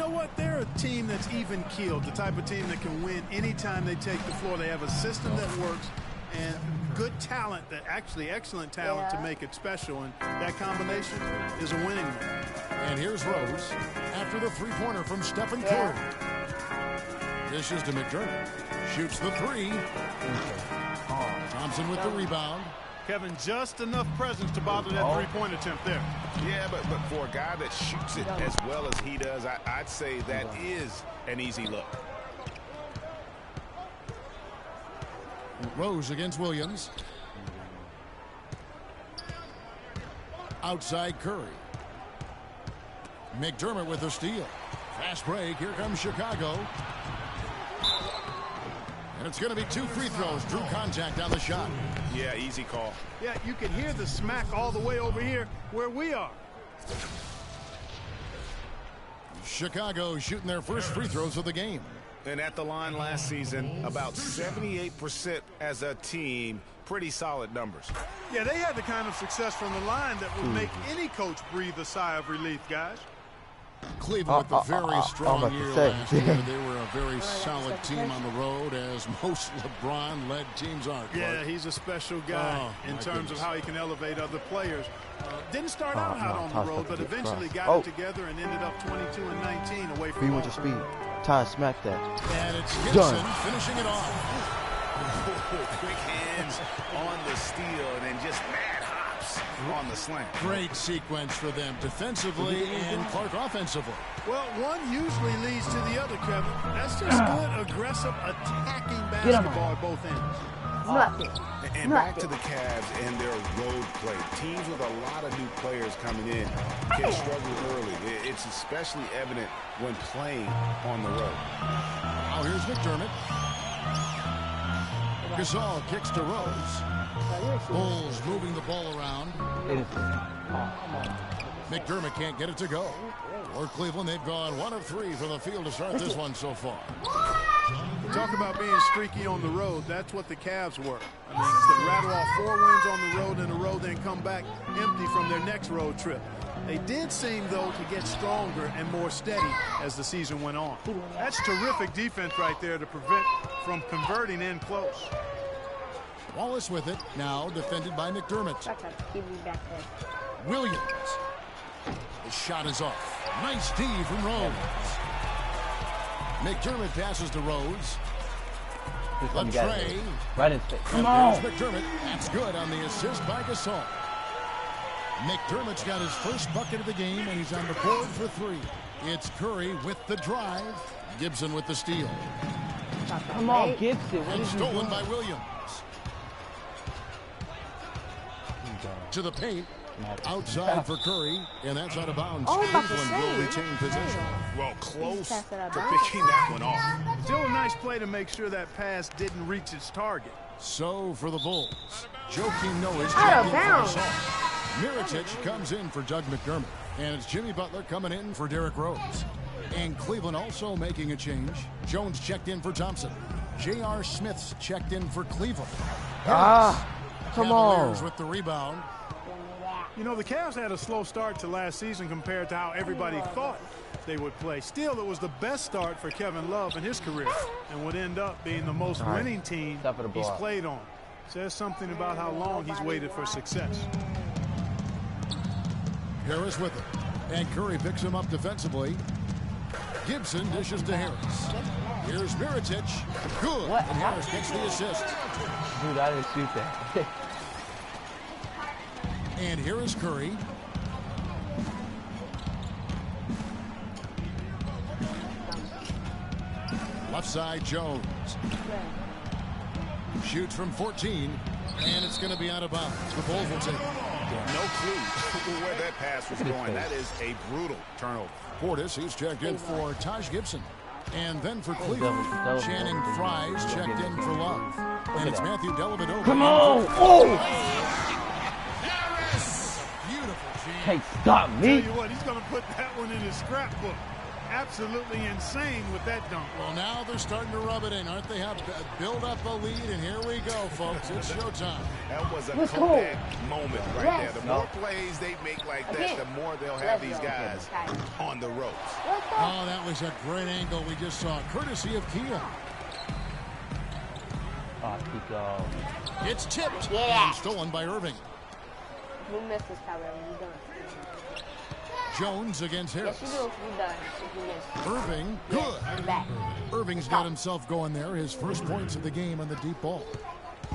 know what? They're a team that's even-keeled, the type of team that can win anytime they take the floor. They have a system that works and good talent, that actually excellent talent to make it special, and that combination is a winning one. And here's Rose after the three-pointer from Stephen Curry. Dishes to McDermott. Shoots the three. Thompson with the rebound. Kevin, just enough presence to bother that three-point attempt there. Yeah, but for a guy that shoots it as well as he does, I'd say that is an easy look. Rose against Williams. Outside Curry. McDermott with the steal. Fast break. Here comes Chicago. And it's going to be 2 free throws. Drew contact on the shot. Yeah, easy call. Yeah, you can hear the smack all the way over here where we are. Chicago shooting their first free throws of the game. And at the line last season, about 78% as a team. Pretty solid numbers. Yeah, they had the kind of success from the line that would make any coach breathe a sigh of relief, guys. Cleveland with a very strong year last year. They were a very solid team on the road, as most LeBron-led teams are. Yeah, he's a special guy in terms of how he can elevate other players. Didn't start out hot on the road, but eventually got it together and ended up 22 and 19 away from home. With your speed. Time to smack that. And it's Gibson finishing it off. Quick hands on the steal and then just mad hops on the slam. Great sequence for them defensively and Clark offensively. Well, one usually leads to the other, Kevin. That's just good, aggressive, attacking basketball at both ends. And back to the Cavs and their road play. Teams with a lot of new players coming in can struggle early. It's especially evident when playing on the road. Now here's McDermott. Gasol kicks to Rose. Bulls moving the ball around. McDermott can't get it to go. For Cleveland, they've gone 1 of 3 from the field to start this one so far. Talk about being streaky on the road. That's what the Cavs were. I mean, they rattle off 4 wins on the road in a row, then come back empty from their next road trip. They did seem, though, to get stronger and more steady as the season went on. That's terrific defense right there to prevent from converting in close. Wallace with it, now defended by McDermott. Williams. The shot is off. Nice D from Rose. McDermott passes to Rose. Trey. Right in space. Come on. McDermott. That's good on the assist by Gasol. McDermott's got his first bucket of the game, and he's on the board for 3. It's Curry with the drive. Gibson with the steal. Come on, Gibson. And stolen by Williams. To the paint. Outside for Curry, and that's out of bounds. Cleveland will retain possession. Well, close to picking that one off. Still a nice play to make sure that pass didn't reach its target. So for the Bulls, Joakim Noah's checking for assault. Mirotic comes in for Doug McDermott, and it's Jimmy Butler coming in for Derrick Rose. And Cleveland also making a change. Jones checked in for Thompson. J.R. Smith's checked in for Cleveland. Come on. With the rebound. You know, the Cavs had a slow start to last season compared to how everybody thought they would play. Still, it was the best start for Kevin Love in his career and would end up being the most winning team he's played on. Says something about how long he's waited for success. Harris with it. And Curry picks him up defensively. Gibson dishes to Harris. Here's Mirotic. Good. And Harris gets the assist. Dude, I didn't shoot that. And here is Curry. Left side, Jones. Shoots from 14, and it's going to be out of bounds. The Bulls will take it. No clue where that pass was going. That is a brutal turnover. Portis, he's checked in for Taj Gibson. And then for Cleveland, Channing Frye's checked in for Love. And it's Matthew Dellavedova. Come on! Oh! Beautiful, Hey, stop me. Tell you what, he's going to put that one in his scrapbook. absolutely insane with that dunk. Well, now they're starting to rub it in, aren't they? Have to build up a lead, and here we go, folks. It's showtime. That was a comeback moment right there. The more plays they make like that, the more they'll have these guys on the ropes. Oh, that was a great angle we just saw, courtesy of Kia. Oh, Kiko. It's tipped and stolen by Irving. Who missed this time? You done. Jones against Harris. Yes, you do. You done. If you missed. Irving, good. Back. Irving's got himself going there. His first points of the game on the deep ball.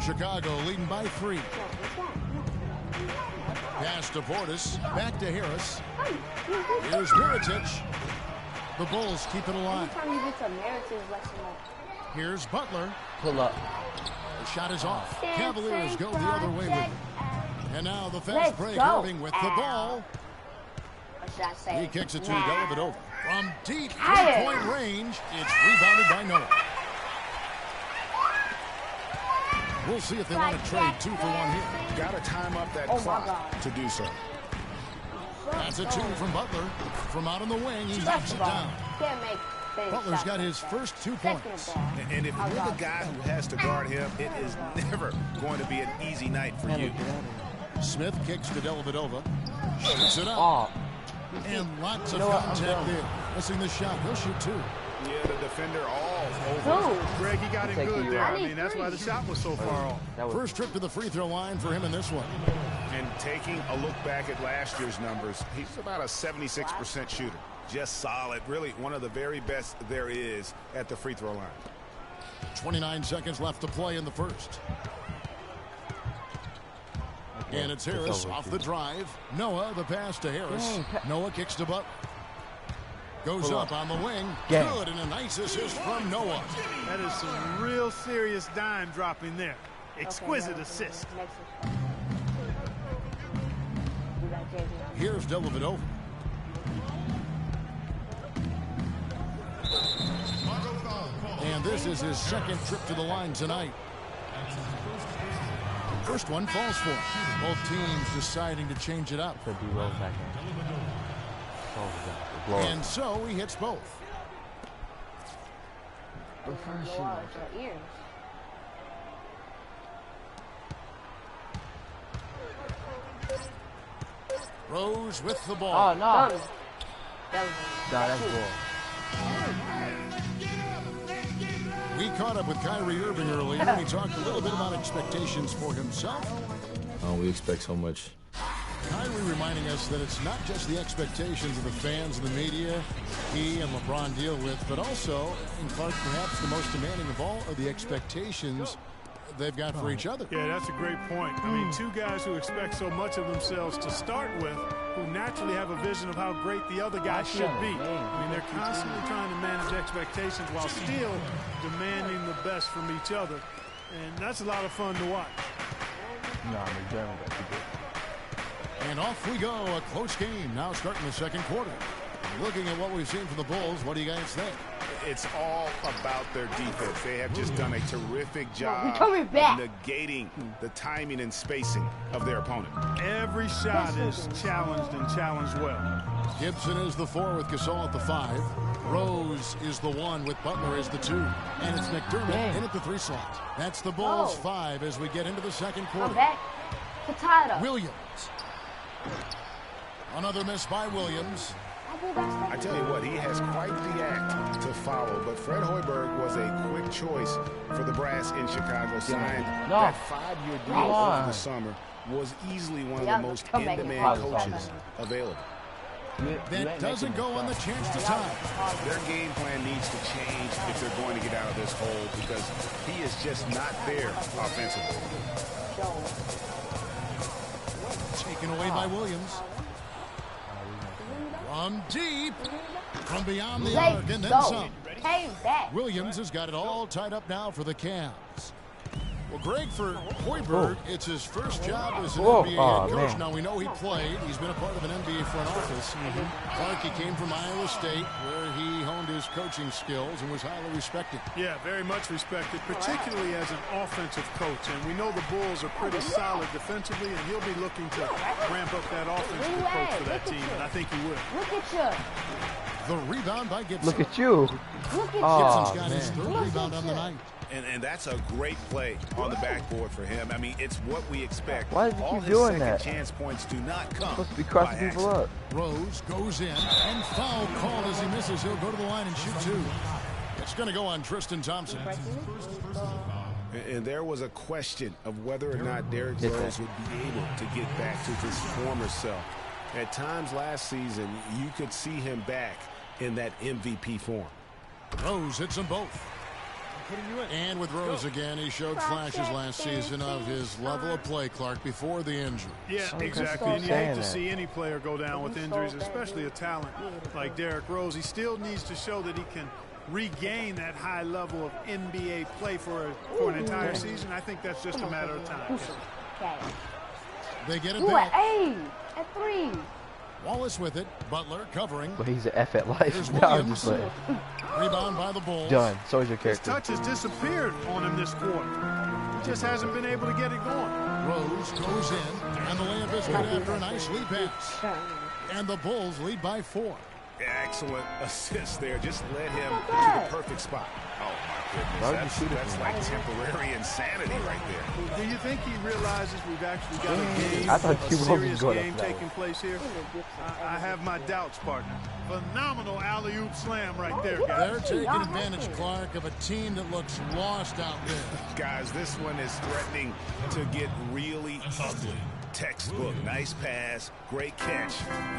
Chicago leading by 3. Pass to Portis. Back to Harris. Here's Miritich. The Bulls keep it alive. Anytime you get to Miritich, let you know. Here's Butler. Pull up. The shot is off. Cavaliers go the other way with it. And now the fast break. Irving with the ball. He kicks it to Dellavedova. From deep three-point range, it's rebounded by Noah. We'll see if they want to trade 2 for 1 here. Got to time up that clock to do so. That's a 2 from Butler. From out on the wing, he knocks it down. Butler's got his first 2 points. And if you're the guy who has to guard him, it is never going to be an easy night for you. Smith kicks to Dellavedova. Shoots it up. And lots of contact there. Missing the shot. He'll shoot 2. Yeah, the defender all over. Greg, he got it good there. I mean, that's why the shot was so far off. First trip to the free throw line for him in this one. And taking a look back at last year's numbers, he's about a 76% shooter. Just solid. Really one of the very best there is at the free throw line. 29 seconds left to play in the first. And it's Harris off the drive. Noah, the pass to Harris. Noah kicks to Butler. Goes up on the wing. Good, and a nice assist from Noah. That is some real serious dime dropping there. Exquisite assist. Here's Dellavedova. And this is his second trip to the line tonight. First one falls for him. Both teams deciding to change it up. And so he hits both. Rose with the ball. Oh, no. That's cool. We caught up with Kyrie Irving earlier, and he talked a little bit about expectations for himself. Oh, we expect so much. Kyrie reminding us that it's not just the expectations of the fans and the media he and LeBron deal with, but also, in part, perhaps the most demanding of all, are the expectations they've got for each other. Yeah, that's a great point. I mean, 2 guys who expect so much of themselves to start with, who naturally have a vision of how great the other guy should be. I mean, they're constantly trying to manage expectations while still demanding the best from each other. And that's a lot of fun to watch. And off we go, a close game now starting the second quarter. Looking at what we've seen from the Bulls, what do you guys think? It's all about their defense. They have just done a terrific job of negating the timing and spacing of their opponent. Every shot is challenged and challenged well. Gibson is the 4 with Gasol at the 5. Rose is the 1 with Butler as the 2. And it's McDermott in at the 3 slot. That's the Bulls 5 as we get into the second quarter. Williams. Another miss by Williams. I tell you what, he has quite the act to follow, but Fred Hoiberg was a quick choice for the brass in Chicago. Signed that 5-year deal over the summer, was easily one of the most in-demand coaches available. That doesn't go on the chance to tie. Their game plan needs to change if they're going to get out of this hole, because he is just not there offensively. Taken away by Williams. From deep, from beyond the arc, and then some. Williams has got it all tied up now for the Cavs. Well, Greg, for Hoiberg, it's his first job as an NBA head coach. Now, we know he played. He's been a part of an NBA front office. Clark, he came from Iowa State, where he honed his coaching skills and was highly respected. Yeah, very much respected, particularly as an offensive coach. And we know the Bulls are pretty solid defensively, and he'll be looking to ramp up that offensive approach for that team, and I think he will. Look at you. The rebound by Gibson. Look at you. Look at Oh, Gibson's got his man. third rebound on the night. And that's a great play on the backboard for him. I mean, it's what we expect. Why did you All keep his doing second that? chance points do not come Supposed to be by crossing people accident. up. Rose goes in, and foul called as he misses. He'll go to the line and shoot two. It's going to go on Tristan Thompson. And there was a question of whether or not Derrick Hit Rose that. would be able to get back to his former self. At times last season, you could see him back in that MVP form. Rose hits them both. And with Rose again, he showed flashes last season of his level of play, Clark, before the injury. Yeah, Okay, exactly. stop And you hate saying to that. see any player go down with injuries, especially a talent like Derrick Rose. He still needs to show that he can regain that high level of NBA play for an entire season. I think that's just a matter of time. Okay. They get it Ooh, back. A. At 3. Wallace with it. Butler covering. But he's an F at life. Here's Now I'm Williams. just like, Rebound by the Bulls. done. So is your His character. touch has disappeared on him this quarter. He just hasn't been able to get it going. Rose goes in, and the layup is good after a nice lead pass. And the Bulls lead by 4. Excellent assist there. Just led him to the perfect spot. Oh, my Why would you goodness. shoot it That's from like temporary insanity right there. Do you think he realizes we've actually got a game, I thought a T-Wolves was serious going game up that taking place here? I have my doubts, partner. Phenomenal alley-oop slam right there, They're guys. taking advantage, Clark, of a team that looks lost out there. Guys, this one is threatening to get really ugly. Textbook, nice pass, great catch,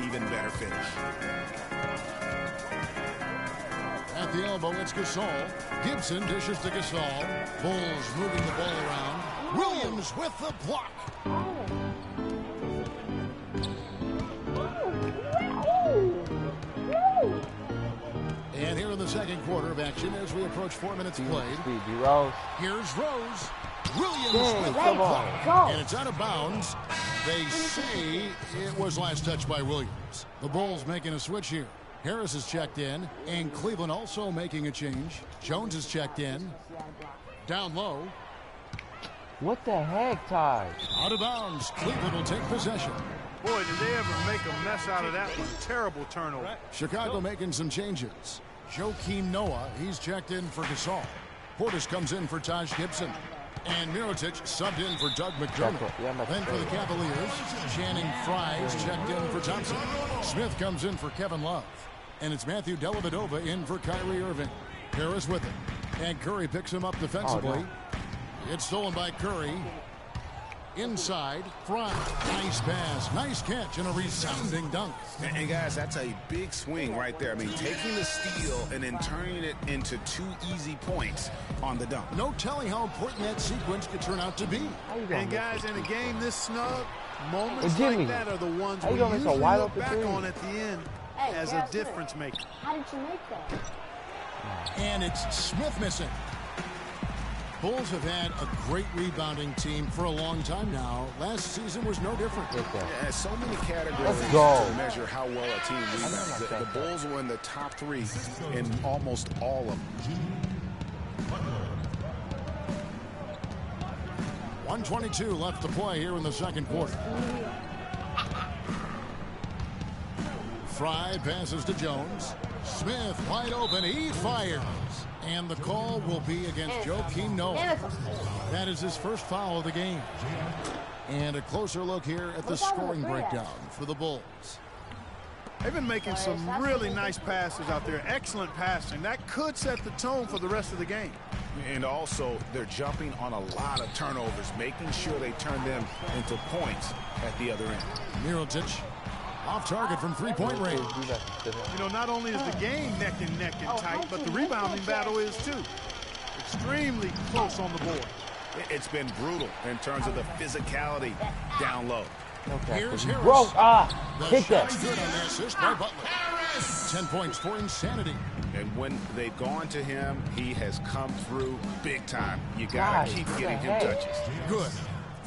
even better finish. At the elbow, it's Gasol. Gibson dishes to Gasol. Bulls moving the ball around. Williams with the block. And here in the second quarter of action, as we approach 4 minutes played, Speed, D-Rose. here's Rose. Williams Dang, with the come block. on. And it's out of bounds. They say it was last touched by Williams. The Bulls making a switch here. Harris is checked in, and Cleveland also making a change. Jones is checked in. Down low. What the heck, Ty? Out of bounds. Cleveland will take possession. Boy, did they ever make a mess out of that one. Terrible turnover. Chicago making some changes. Joakim Noah, he's checked in for Gasol. Portis comes in for Taj Gibson. And Mirotic subbed in for Doug McDermott. Then for the Cavaliers, Channing Frye's checked in for Thompson. Smith comes in for Kevin Love. And it's Matthew Dellavedova in for Kyrie Irving. Harris with it. And Curry picks him up defensively. Oh, no. It's stolen by Curry. Inside, Frye. Nice pass, nice catch, and a resounding dunk. And guys, that's a big swing right there. I mean, taking the steal and then turning it into 2 easy points on the dunk. No telling how important that sequence could turn out to be. How you gonna And miss guys, it? in a game this snug, moments Hey, Jimmy, like that are the ones how you we gonna miss a usually wide look open back three? on at the end Hey, as a Garrett Smith. difference maker. How did you make that? And it's Smith missing. Bulls have had a great rebounding team for a long time now. Last season was no different. Get that. Yeah, so many categories Let's go. to measure how well a team rebounds. The Bulls were in the top 3 in almost all of them. 1:22 left to play here in the second quarter. Frye passes to Jones. Smith wide open. He fires. And the call will be against Joakim Noah. That is his first foul of the game. And a closer look here at the scoring breakdown for the Bulls. They've been making some really nice passes out there. Excellent passing. That could set the tone for the rest of the game. And also, they're jumping on a lot of turnovers, making sure they turn them into points at the other end. Mirotic off target from three-point range. You know, not only is the game neck and tight, but the rebounding battle is too. Extremely close on the board. It's been brutal in terms of the physicality down low. Okay. Here's Harris. Bro, The hit that. shot's good on the assist by Butler. 10 points for insanity. And when they've gone to him, he has come through big time. You got to keep getting him touches. Good.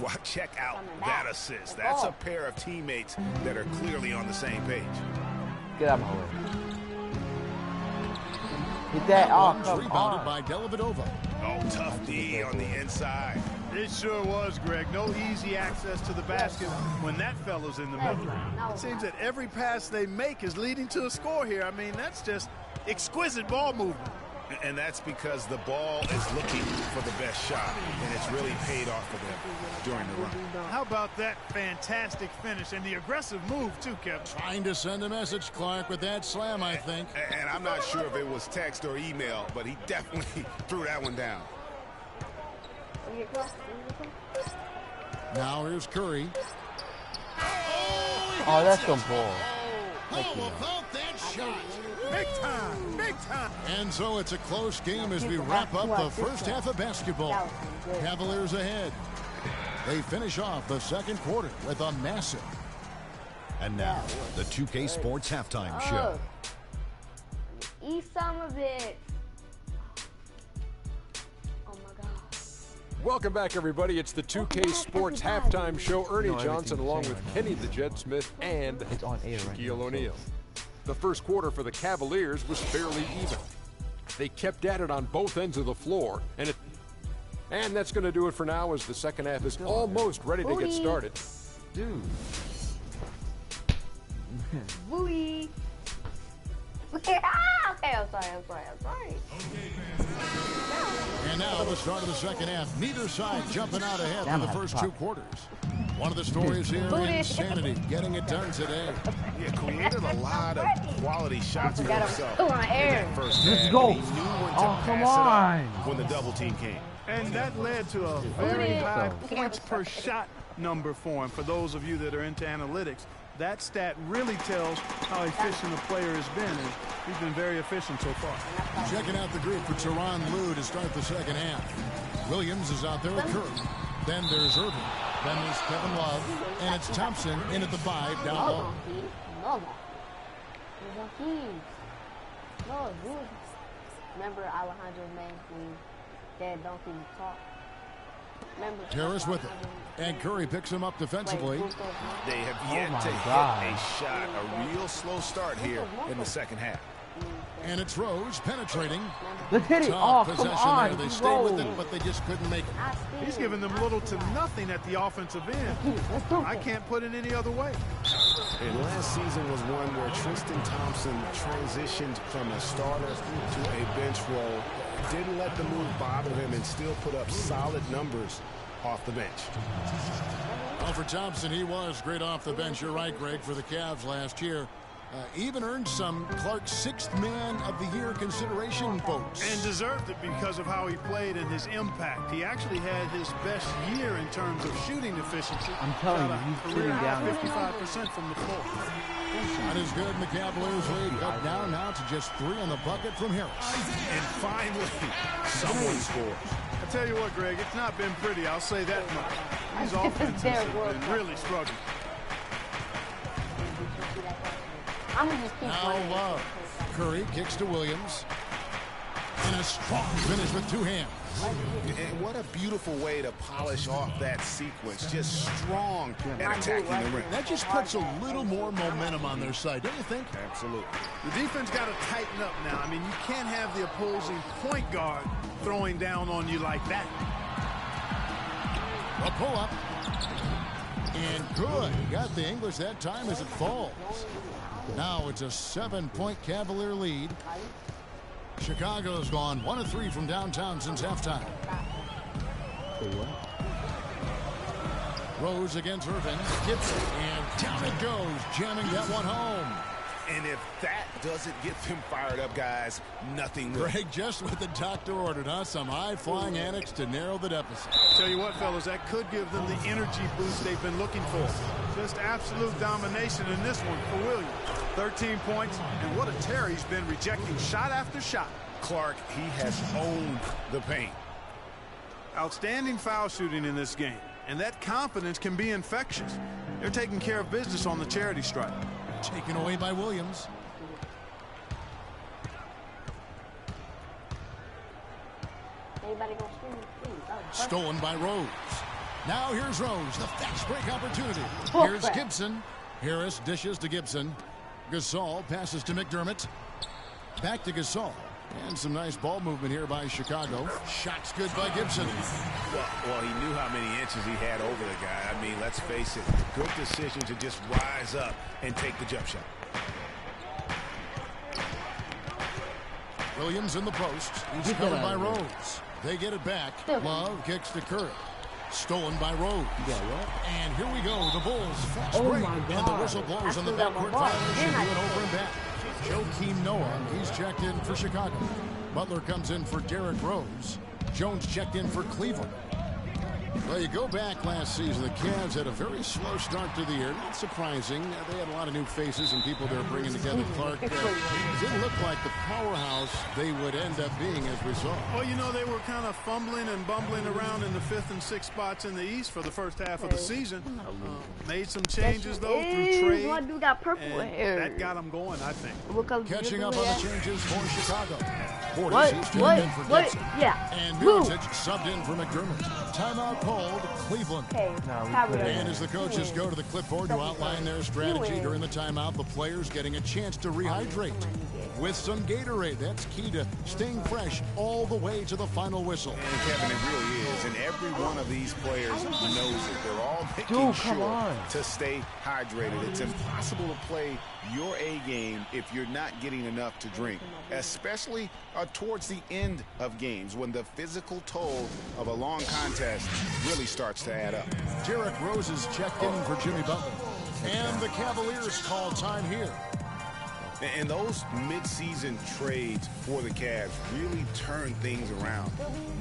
Well, check out that assist. That's a pair of teammates that are clearly on the same page. Get out of my way. Hit that. Oh, One's come rebounded on. by Dellavedova. Oh, Oh, tough D on the inside. It sure was, Greg. No easy access to the basket when that fella's in the middle. It seems that every pass they make is leading to a score here. I mean, that's just exquisite ball movement. And that's because the ball is looking for the best shot, and it's really paid off for them during the run. How about that fantastic finish and the aggressive move, too, Kevin? Trying to send a message, Clark, with that slam, I think. And I'm not sure if it was text or email, but he definitely threw that one down. Now here's Curry. Oh, that's some bull. How about that shot? Big time, big time. And so it's a close game as we wrap up the first half of basketball. Cavaliers ahead. They finish off the second quarter with a massive. And now, the 2K Sports Halftime Show. Eat some of it. Oh my God. Welcome back, everybody. It's the 2K Sports Halftime Show. Ernie Johnson along with Kenny the Jet Smith and Shaquille O'Neal. The first quarter for the Cavaliers was fairly even. They kept at it on both ends of the floor, and that's going to do it for now as the second half is almost ready to get started. Dude. Booey. Okay, I'm sorry. And now the start of the second half. Neither side jumping out ahead for the first two quarters. One of the stories here, insanity, getting it done today. Yeah, created a lot of quality shots for himself in that first half. Let's go. He knew when to Oh, come pass it on. up when the double team came. And that led to a very high points per shot number for him. For those of you that are into analytics, that stat really tells how efficient a player has been, and he's been very efficient so far. Checking out the group for Tyronn Lue to start the second half. Williams is out there with Curry. Then there's Irving. Then there's Kevin Love. And it's Thompson in at the 5 down low. No, dude. Remember Alejandro's name when Dad don't even talk? Remember? Harris with it. And Curry picks him up defensively. They have yet to hit a shot, a real slow start here in the second half. And it's Rose penetrating. Let's hit it. Tough Oh, come possession on. there. They stayed with it, but they just couldn't make it. He's giving them little to nothing at the offensive end. I can't put it any other way. And last season was one where Tristan Thompson transitioned from a starter to a bench role. Didn't let the move bother him and still put up solid numbers off the bench. Well, for Thompson, he was great off the bench. You're right, Greg, for the Cavs last year. Even earned some Clark's 6th Man of the Year consideration votes. And deserved it because of how he played and his impact. He actually had his best year in terms of shooting efficiency. I'm telling you, he's shooting down. 55% from the floor. Not as good in the Cavaliers lead. Cut down now to just 3 on the bucket from Harris. And finally, someone scores. I tell you what, Greg, it's not been pretty. I'll say that much. These offenses have been really struggling. I'm gonna just keep Now Love. Curry kicks to Williams. And a strong finish with 2 hands. And what a beautiful way to polish off that sequence. Just strong at attacking the rim. That just puts a little more momentum on their side, don't you think? Absolutely. The defense got to tighten up now. I mean, you can't have the opposing point guard throwing down on you like that. A pull-up. And good. Got the English that time as it falls. Now it's a 7-point Cavalier lead. Chicago's gone 1 of 3 from downtown since halftime. Rose against Irving. Gibson. And down it goes, jamming that one home. And if that doesn't get them fired up, guys, nothing will. Greg, just what the doctor ordered, huh? Some high-flying antics to narrow the deficit. Tell you what, fellas, that could give them the energy boost they've been looking for. Just absolute domination in this one for Williams. 13 points, and what a tear he's been rejecting shot after shot. Clark, he has owned the paint. Outstanding foul shooting in this game, and that confidence can be infectious. They're taking care of business on the charity stripe. Taken away by Williams. Everybody gonna scream, please. Stolen by Rose. Now here's Rose, the fast break opportunity. Here's Gibson. Harris dishes to Gibson. Gasol passes to McDermott. Back to Gasol. And some nice ball movement here by Chicago. Shots good by Gibson. Well, he knew how many inches he had over the guy. I mean, let's face it, good decision to just rise up and take the jump shot. Williams in the post. He's covered by Rose. They get it back. Love kicks to Curry. Stolen by Rose. And here we go. The Bulls fast break. And the whistle blows on the backcourt violation. He went over and back. Joakim Noah, he's checked in for Chicago. Butler comes in for Derrick Rose. Jones checked in for Cleveland. Well, you go back last season, the Cavs had a very slow start to the year. Not surprising. They had a lot of new faces and people they're bringing together. Clark didn't look like the powerhouse they would end up being as we saw. Well, you know, they were kind of fumbling and bumbling around in the 5th and 6th spots in the East for the first half of the season. Made some changes, though, through trade. One dude got purple hair. That got them going, I think. Catching up on the changes for Chicago. What? Yeah. And Mirotic subbed in for McDermott. Timeout called Cleveland. And as the coaches go to the clipboard to outline their strategy during the timeout, the players getting a chance to rehydrate with some Gatorade. That's key to staying fresh all the way to the final whistle. And Kevin, it really is. And every one of these players knows it. They're all making sure to stay hydrated. It's impossible to play your A game if you're not getting enough to drink, especially towards the end of games when the physical toll of a long contest really starts to add up. Derrick Rose is checked in for Jimmy Butler. And the Cavaliers call time here. And those mid-season trades for the Cavs really turned things around.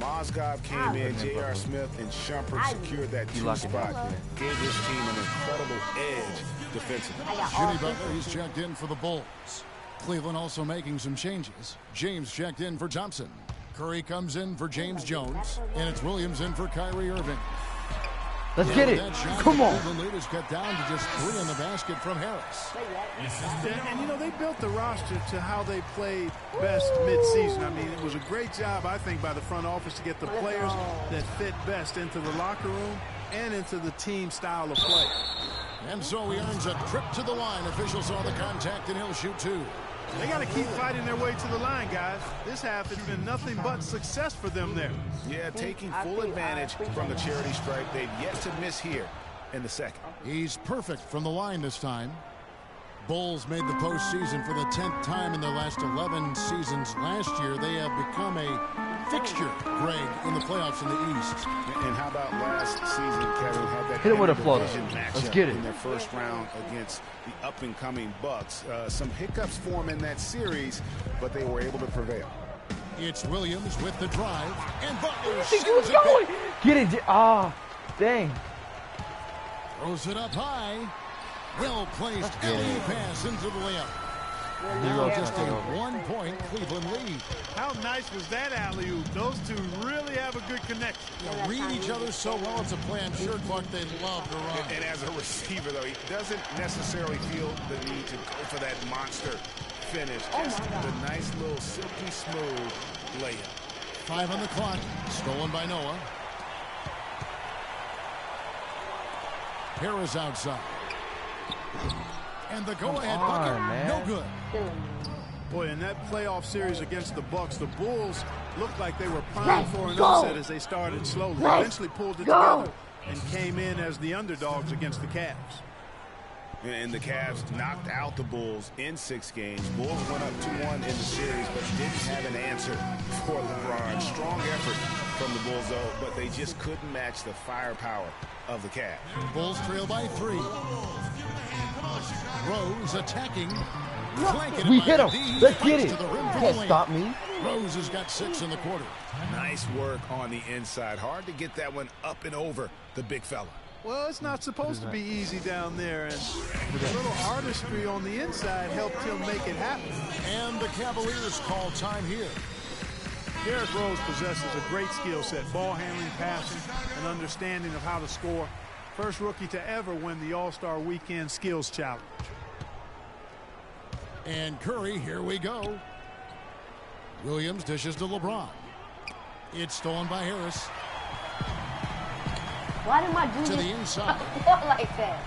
Mozgov came in, J.R. Smith and Shumpert secured that 2 spot. Gave his team an incredible edge defensively. Jimmy Butler, he's checked in for the Bulls. Cleveland also making some changes. James checked in for Thompson. Curry comes in for James Jones. And it's Williams in for Kyrie Irving. Let's get it. Come on. The lead is cut down to just 3 in the basket from Harris. And, you know, they built the roster to how they played best mid-season. I mean, it was a great job, I think, by the front office to get the players that fit best into the locker room and into the team style of play. And so he earns a trip to the line. Officials saw the contact, and he'll shoot 2. They got to keep fighting their way to the line, guys. This half has been nothing but success for them there. Yeah, taking full advantage from the charity stripe. They've yet to miss here in the second. He's perfect from the line this time. Bulls made the postseason for the 10th time in their last 11 seasons. Last year, they have become a fixture, Greg, in the playoffs in the East. And how about last season, Kevin? Had that hit it with a floater. Let's get it. In their first round against the up-and-coming Bucks. Some hiccups for them in that series, but they were able to prevail. It's Williams with the drive, and Butler he was going. Get it. Dang. Throws it up high. Well-placed alley pass into the layup. Just a 1-point Cleveland lead. How nice was that alley-oop? Those two really have a good connection. They read each other so well. It's a play I'm sure Clark they love to run. And as a receiver, though, he doesn't necessarily feel the need to go for that monster finish. Just the nice little silky smooth layup. 5 on the clock. Stolen by Noah. Harris outside. And the go-ahead bucket, no good. Boy, in that playoff series against the Bucks, the Bulls looked like they were primed for an upset as they started slowly. Eventually pulled it together and came in as the underdogs against the Cavs. And the Cavs knocked out the Bulls in 6 games. Bulls went up 2-1 in the series, but didn't have an answer for LeBron. Strong effort from the Bulls, though, but they just couldn't match the firepower of the Cavs. Bulls trail by 3. Rose attacking. We hit him. Let's get it. Can't stop me. Rose has got 6 in the quarter. Nice work on the inside. Hard to get that one up and over the big fella. Well, it's not supposed to be easy down there, and a little artistry on the inside helped him make it happen. And the Cavaliers call time here. Derrick Rose possesses a great skill set, ball handling, passing, and understanding of how to score. First rookie to ever win the All-Star Weekend Skills Challenge. And Curry, here we go. Williams dishes to LeBron. It's stolen by Harris. Why did my dude to the inside like that?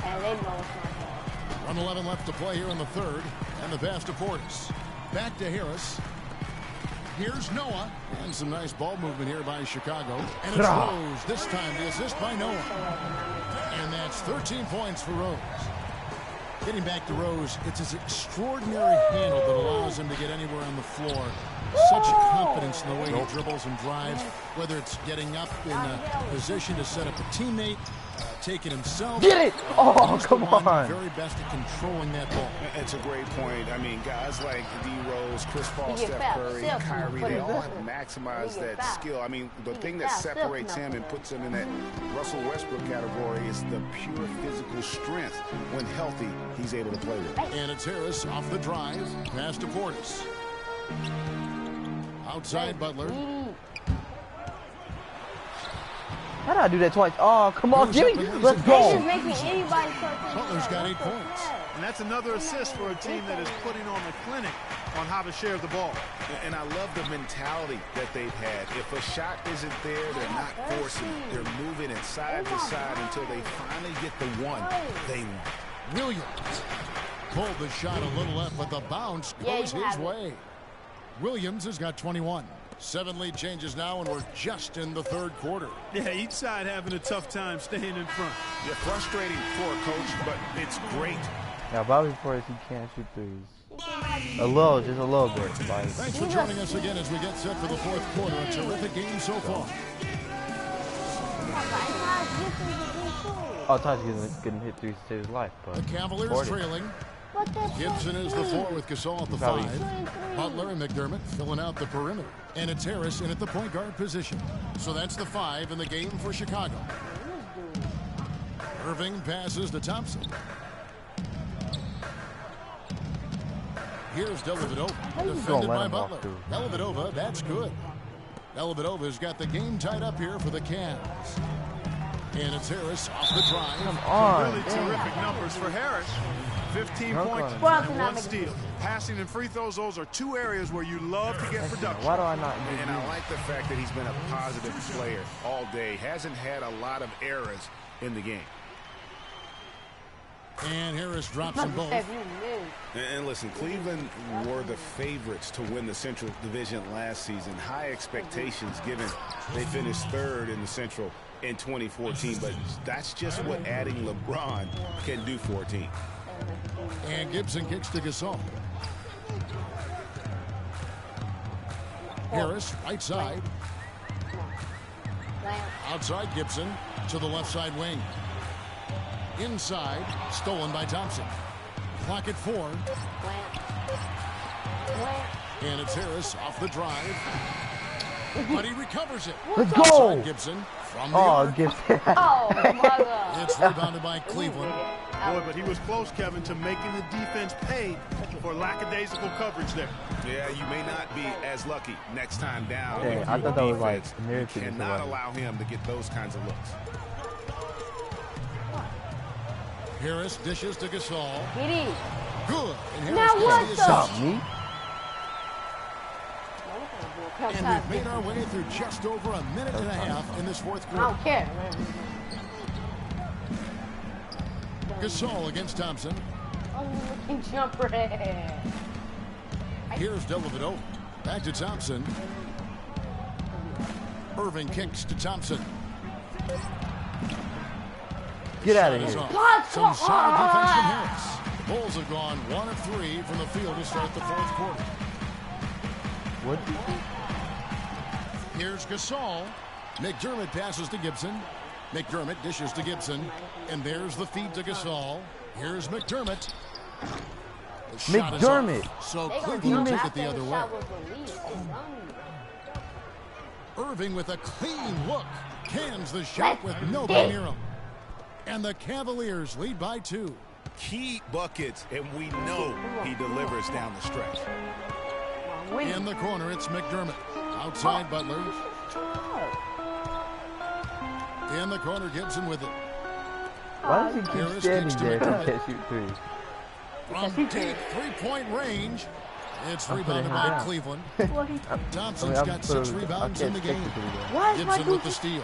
And they know it's not that. 1:11 left to play here in the third, and the pass to Portis. Back to Harris. Here's Noah. And some nice ball movement here by Chicago. And it's Rose. This time the assist by Noah. And that's 13 points for Rose. Getting back to Rose, it's his extraordinary handle that allows him to get anywhere on the floor. Such confidence in the way he dribbles and drives, whether it's getting up in a position to set up a teammate, taking himself. Get it! Oh, come on. Very best at controlling that ball. It's a great point. I mean, guys like D. Rose, Chris Paul, Steph Curry, Kyrie, they all have maximized that skill. I mean, the thing that separates him and puts him in that Russell Westbrook category is the pure physical strength. When healthy, he's able to play with. And it's Harris off the drive, pass to Portis. Outside Butler. How did I do that twice? Oh, come on, Jimmy. Let's go. Butler's got 8 points. And that's another assist for a team that is putting on a clinic on how to share the ball. And I love the mentality that they've had. If a shot isn't there, they're not forcing. They're moving it side to side until they finally get the one they want. Williams pulled the shot a little left, but the bounce goes his way. Williams has got 21. 7 lead changes now, and we're just in the third quarter. Yeah, each side having a tough time staying in front. Yeah, frustrating for a coach, but it's great. Now, Bobby Portis, he can't shoot threes. A little, just a little bit. Thanks for joining us again as we get set for the fourth quarter. A terrific game so far. Oh, Taj couldn't hit threes to save his life, but the Cavaliers trailing. Gibson is the 4 with Gasol at the 5. Butler and McDermott filling out the perimeter. And it's Harris in at the point guard position. So that's the 5 in the game for Chicago. Irving passes to Thompson. Here's Dellavedova, defended by Butler. Dellavedova, that's good. Dellavedova's got the game tied up here for the Cavs. And it's Harris off the drive. Come on. Really terrific numbers for Harris. 15 points and 1 steal. Passing and free throws, those are 2 areas where you love to get production. Why do I not? And I like the fact that he's been a positive player all day. Hasn't had a lot of errors in the game. And Harris drops them both. And listen, Cleveland were the favorites to win the Central Division last season. High expectations given they finished 3rd in the Central in 2014. But that's just what adding LeBron can do for a team. And Gibson kicks to Gasol. Harris, right side. Outside Gibson to the left side wing. Inside, stolen by Thompson. Clock at 4. And it's Harris off the drive. But he recovers it. Let's go. Outside Gibson from the arc. Gibson. It's rebounded by Cleveland. Boy, but he was close, Kevin, to making the defense pay for lackadaisical coverage there. Yeah, you may not be as lucky next time down. Yeah, I thought that was like you cannot allow him to get those kinds of looks. Harris dishes to Gasol. Good. And Now what the? Me? And we've made our way through just over a minute and a half in this fourth quarter. I don't care. Gasol against Thompson. Jumper. Here's Dellavedova. Back to Thompson. Irving kicks to Thompson. Get out of here. Some solid defense from Harris. Bulls have gone 1 of 3 from the field to start the fourth quarter. What? Here's Gasol. McDermott passes to Gibson. McDermott dishes to Gibson. And there's the feed to Gasol. Here's McDermott. McDermott. So Cleveland took it the other way. Irving with a clean look. Cans the shot with nobody near him. And the Cavaliers lead by 2. Key buckets, and we know he delivers down the stretch. In the corner, it's McDermott. Outside, Butler. In the corner, Gibson with it. Why does he keep standing there if he can't shoot threes? From deep three-point range, it's rebounded by Cleveland. Thompson's got 6 rebounds in the game. Gibson with the steal.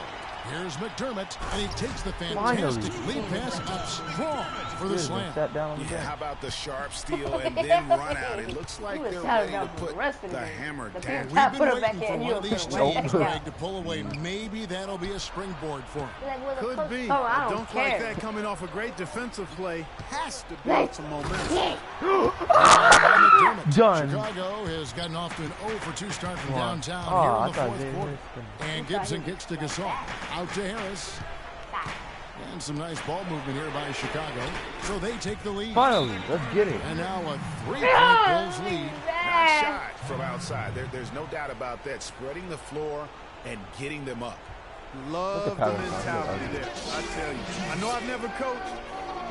Here's McDermott, and he takes the fantastic lead pass up strong for the slam. Yeah, how about the sharp steal and then run out? It looks like they're ready to put the hammer down. We've been waiting for one of these teams, Greg, to pull away. Maybe that'll be a springboard for him. Could be. Oh, I A don't dunk care. like that coming off a great defensive play has to build some momentum. Done. Chicago has gotten off to an 0-for-2 start from downtown here in the fourth quarter. And Gibson kicks to Gasol. Out to Harris. And some nice ball movement here by Chicago. So they take the lead. Finally, let's get it. And now a 3-point Bulls lead. Nice shot from outside. There's no doubt about that. Spreading the floor and getting them up. Love the mentality there, I tell you. I know I've never coached,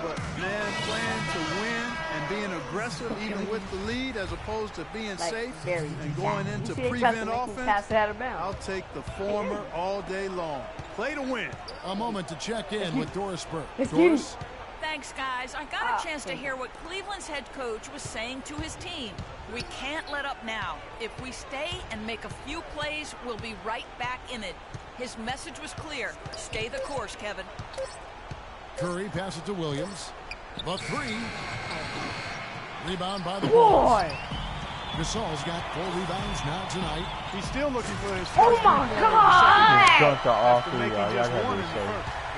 but man, playing to win and being aggressive even with the lead as opposed to being safe and going into prevent offense, I'll take the former all day long. Play to win. A moment to check in with Doris Burke. Doris? Thanks, guys. I got a chance to hear what Cleveland's head coach was saying to his team. We can't let up now. If we stay and make a few plays, we'll be right back in it. His message was clear. Stay the course, Kevin. Curry passes to Williams. The three. Rebound by the Bulls. Gasol's got 4 rebounds now tonight. He's still looking for his Oh my God! Dunked all three, y'all. Y'all gotta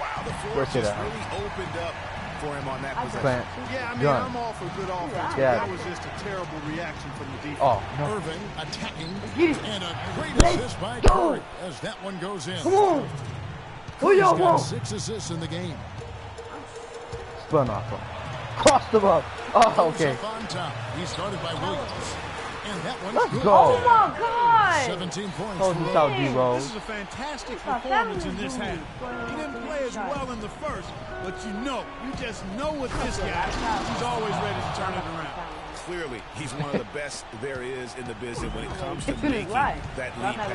Wow, the floor Switch it just out. really opened up for him on that possession. Plant. Yeah, I mean, Done. I'm all for good offense. Yeah. That was just a terrible reaction from the defense. Oh, no. Irving attacking. Get it. And a great Let's assist by go. Curry as that one goes in. Come on! Who He's y'all got want? 6 assists in the game. Spun off him. Crossed him up. Oh, okay. Up on top. He started by Williams. And that one's Let's good. go. Oh my God! 17 points. Hold for this Rose. out, D-Rose. This is a fantastic performance in this half. He didn't play as well in the first, but you just know with this guy, he's always ready to turn it around. Clearly, he's one of the best there is in the business when it comes to making that lead pass.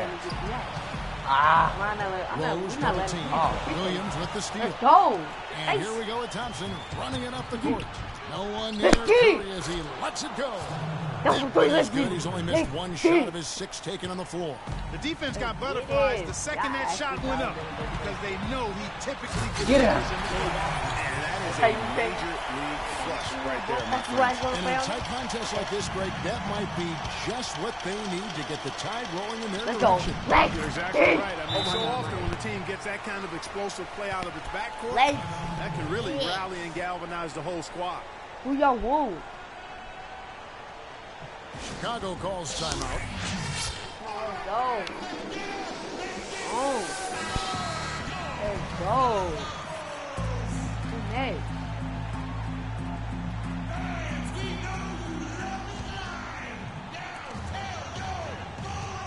Rose for the team. Williams with the steal. Let's go! And here we go with Thompson running it up the court. No one near Curry as he lets it go. That play is good. He's only missed 1 shot of his 6 taken on the floor. The defense got butterflies the second that shot went up because they know he typically Get out. And that is a major league flush right there, my friend. And in a tight contest like this, Greg, that might be just what they need to get the tide rolling in their direction. You're exactly right. I mean, so often when the team gets that kind of explosive play out of its backcourt, that can really rally and galvanize the whole squad. Who y'all want? Chicago calls timeout. Let's go. Oh. Let's go. Hey.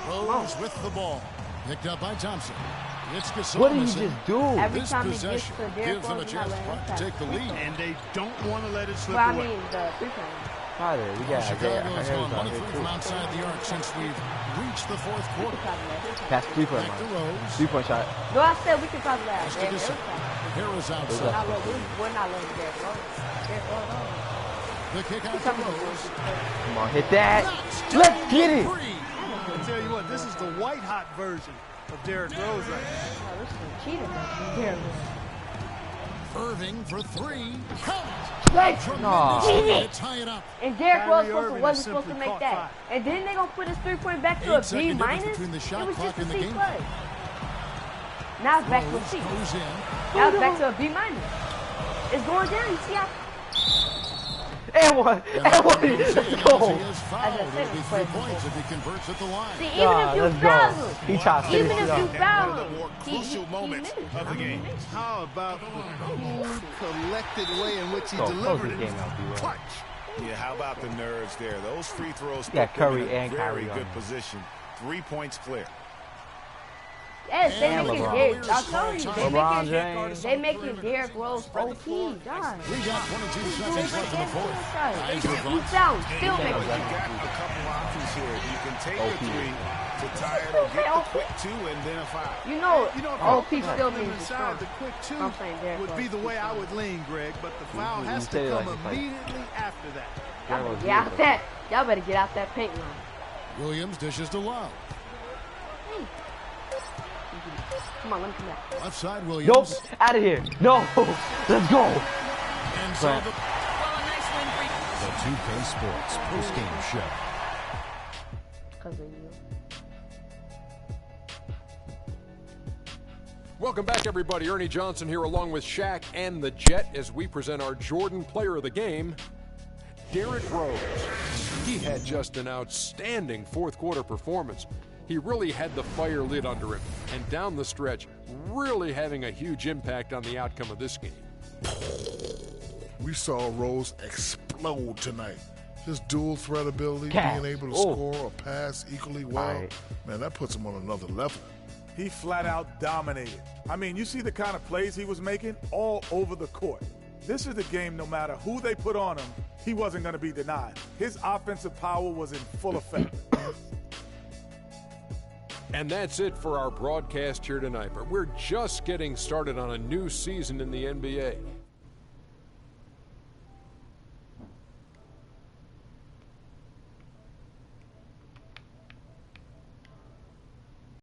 Rose with the ball. Picked up by Thompson. It's Gasol. What did he just do? Every This time he gets possession to Derrick gives them a Rose, chance to take the lead. And they don't want to let it slip well, I away. mean, the three-point. Tyler, we got Chicago's Isaiah on out 1 here 3 too. from outside the arc since we've reached the fourth quarter. Pass 3-point Back to line. Rose. 3-point shot. No, I said we can talk about Just to Derrick Gasol. Rose. Harris We're outside. not letting Derrick Rose. Derrick Rose. The kick out to Rose. Come on, hit that. Let's get it. I tell you what, this is the white-hot version of Derrick Rose right now. Oh, this is a cheater. Derrick Rose. Irving for 3. Count. Let's To tie it up. And Derrick Rose Kyrie Irving wasn't has supposed to simply make caught that. And then they're going to put his 3-point back to a 8-second B difference minus. between the shot It was clock just a and the C game plus. Now it's back to a Rose C. goes in. Now it's back to a B minus. It's going down. You see how? And one. And one. Let's go. He is fouled. It'll be 3 points if he converts at the line. See, even if you let's foul go. him, He tried to even finish if it you off. foul One of the him, more crucial moments of the game. How about the cool, collected way in which he Go, delivered close it? this game out, D-Rose. Clutch. Yeah, how about the nerves there? Those free throws Yeah, put them Curry in a and very Kyrie on good him. position. 3 points clear. yes, they And making LeBron. Derrick. I'm telling you, LeBron James. they making Derrick Rose OP. Done. We got 22 seconds left in the fourth. He Guys are found, still You making. got a couple options here. You can take the 3 to tie it or get the quick 2 and then a foul. You know, You know, if OP you still put him needs to inside, score. the quick 2 I'm saying Derrick would be Rose. the way I would lean, Greg, but the foul You has say to it come like it's like- immediately after that. Y'all better get out that. Y'all better get out that paint line. Williams dishes to Love. Come on, let me come back. Left side, Nope. Williams. Out of here. No. Let's go. And so Well, a nice win for you. The 2K Sports post-game show. Because of you. Welcome back, everybody. Ernie Johnson here along with Shaq and the Jet as we present our Jordan Player of the Game, Derrick Rose. He had just an outstanding fourth quarter performance. He really had the fire lit under him, and down the stretch, really having a huge impact on the outcome of this game. We saw Rose explode tonight. His dual threat ability, Cat. being able to score or pass equally well, Right. man, that puts him on another level. He flat out dominated. I mean, you see the kind of plays he was making all over the court. This is the game, no matter who they put on him, he wasn't going to be denied. His offensive power was in full effect. And that's it for our broadcast here tonight. But we're just getting started on a new season in the NBA.